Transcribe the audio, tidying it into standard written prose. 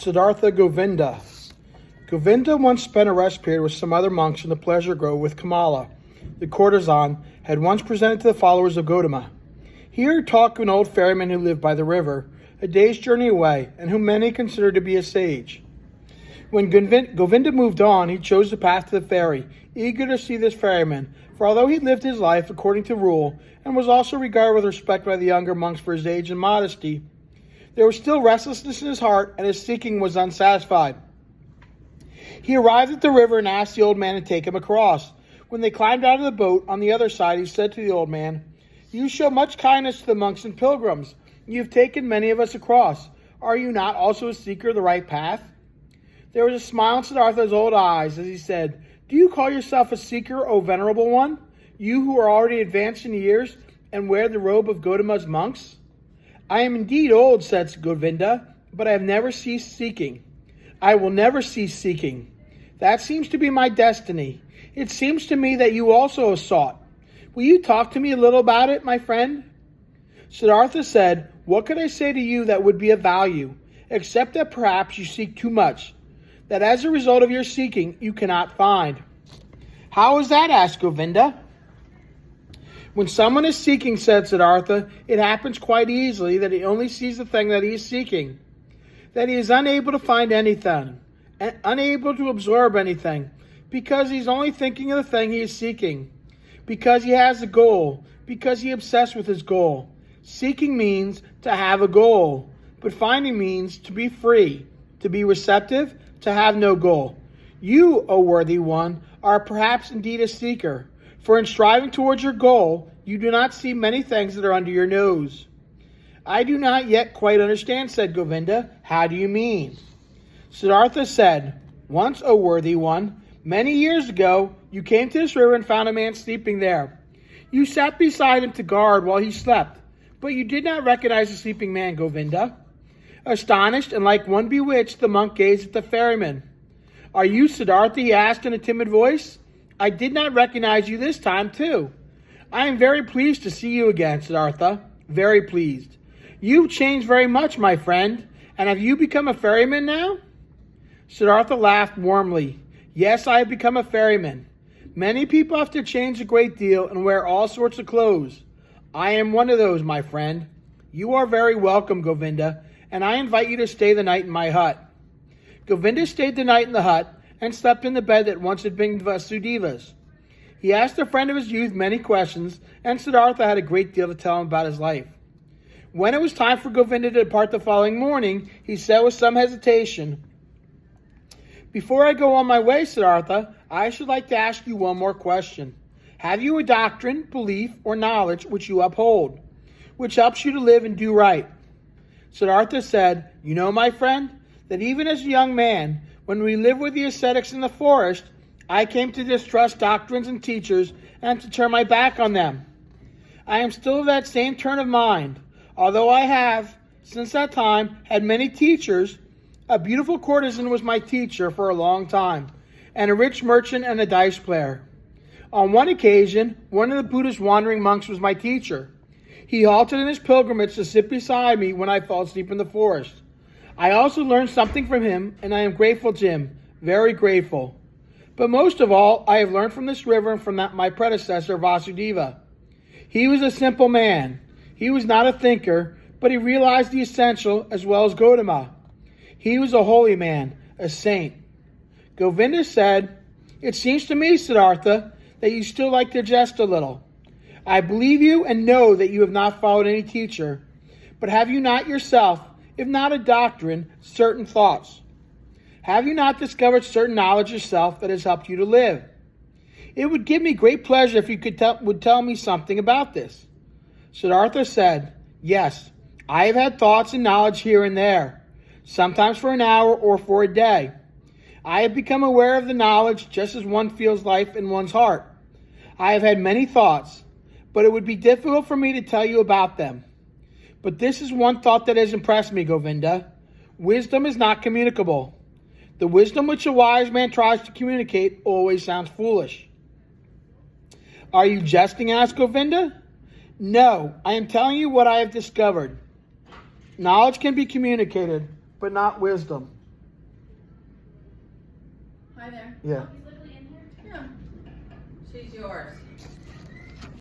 Siddhartha Govinda. Govinda once spent a rest period with some other monks in the pleasure grove with Kamala, the courtesan, had once presented to the followers of Gautama. Here talked of an old ferryman who lived by the river, a day's journey away, and whom many considered to be a sage. When Govinda moved on, he chose the path to the ferry, eager to see this ferryman, for although he lived his life according to rule, and was also regarded with respect by the younger monks for his age and modesty, there was still restlessness in his heart, and his seeking was unsatisfied. He arrived at the river and asked the old man to take him across. When they climbed out of the boat, on the other side, he said to the old man, "You show much kindness to the monks and pilgrims. You have taken many of us across. Are you not also a seeker of the right path?" There was a smile in Siddhartha's old eyes as he said, "Do you call yourself a seeker, O venerable one? You who are already advanced in years and wear the robe of Gautama's monks?" "I am indeed old," said Govinda, "but I have never ceased seeking. I will never cease seeking. That seems to be my destiny. It seems to me that you also have sought. Will you talk to me a little about it, my friend?" Siddhartha said, "What could I say to you that would be of value, except that perhaps you seek too much, that as a result of your seeking, you cannot find." "How is that?" asked Govinda. "When someone is seeking," said Siddhartha, "it happens quite easily that he only sees the thing that he is seeking, that he is unable to find anything, and unable to absorb anything, because he is only thinking of the thing he is seeking, because he has a goal, because he is obsessed with his goal. Seeking means to have a goal, but finding means to be free, to be receptive, to have no goal. You, O worthy one, are perhaps indeed a seeker, for in striving towards your goal, you do not see many things that are under your nose." "I do not yet quite understand," said Govinda. "How do you mean?" Siddhartha said, "Once, O worthy one, many years ago, you came to this river and found a man sleeping there. You sat beside him to guard while he slept, but you did not recognize the sleeping man, Govinda. Astonished and like one bewitched, the monk gazed at the ferryman. 'Are you Siddhartha?' he asked in a timid voice. 'I did not recognize you this time, too.' 'I am very pleased to see you again, Siddhartha. Very pleased. You've changed very much, my friend. And have you become a ferryman now?' Siddhartha laughed warmly. 'Yes, I have become a ferryman. Many people have to change a great deal and wear all sorts of clothes. I am one of those, my friend. You are very welcome, Govinda, and I invite you to stay the night in my hut.' Govinda stayed the night in the hut and slept in the bed that once had been Vasudeva's. He asked a friend of his youth many questions, and Siddhartha had a great deal to tell him about his life. When it was time for Govinda to depart the following morning, he said with some hesitation, 'Before I go on my way, Siddhartha, I should like to ask you one more question. Have you a doctrine, belief, or knowledge which you uphold, which helps you to live and do right?' Siddhartha said, 'You know, my friend, that even as a young man, when we lived with the ascetics in the forest, I came to distrust doctrines and teachers and to turn my back on them. I am still of that same turn of mind, although I have, since that time, had many teachers. A beautiful courtesan was my teacher for a long time, and a rich merchant and a dice player. On one occasion, one of the Buddhist wandering monks was my teacher. He halted in his pilgrimage to sit beside me when I fell asleep in the forest. I also learned something from him, and I am grateful to him, very grateful. But most of all, I have learned from this river and from my predecessor, Vasudeva. He was a simple man. He was not a thinker, but he realized the essential as well as Gautama. He was a holy man, a saint." Govinda said, "It seems to me, Siddhartha, that you still like to jest a little. I believe you and know that you have not followed any teacher, but have you not yourself, if not a doctrine, certain thoughts? Have you not discovered certain knowledge yourself that has helped you to live? It would give me great pleasure if you would tell me something about this." Siddhartha said, "Yes, I have had thoughts and knowledge here and there, sometimes for an hour or for a day. I have become aware of the knowledge just as one feels life in one's heart. I have had many thoughts, but it would be difficult for me to tell you about them. But this is one thought that has impressed me, Govinda. Wisdom is not communicable. The wisdom which a wise man tries to communicate always sounds foolish." "Are you jesting?" asked Govinda. "No, I am telling you what I have discovered. Knowledge can be communicated, but not wisdom. Hi there. Yeah. Yeah. She's yours.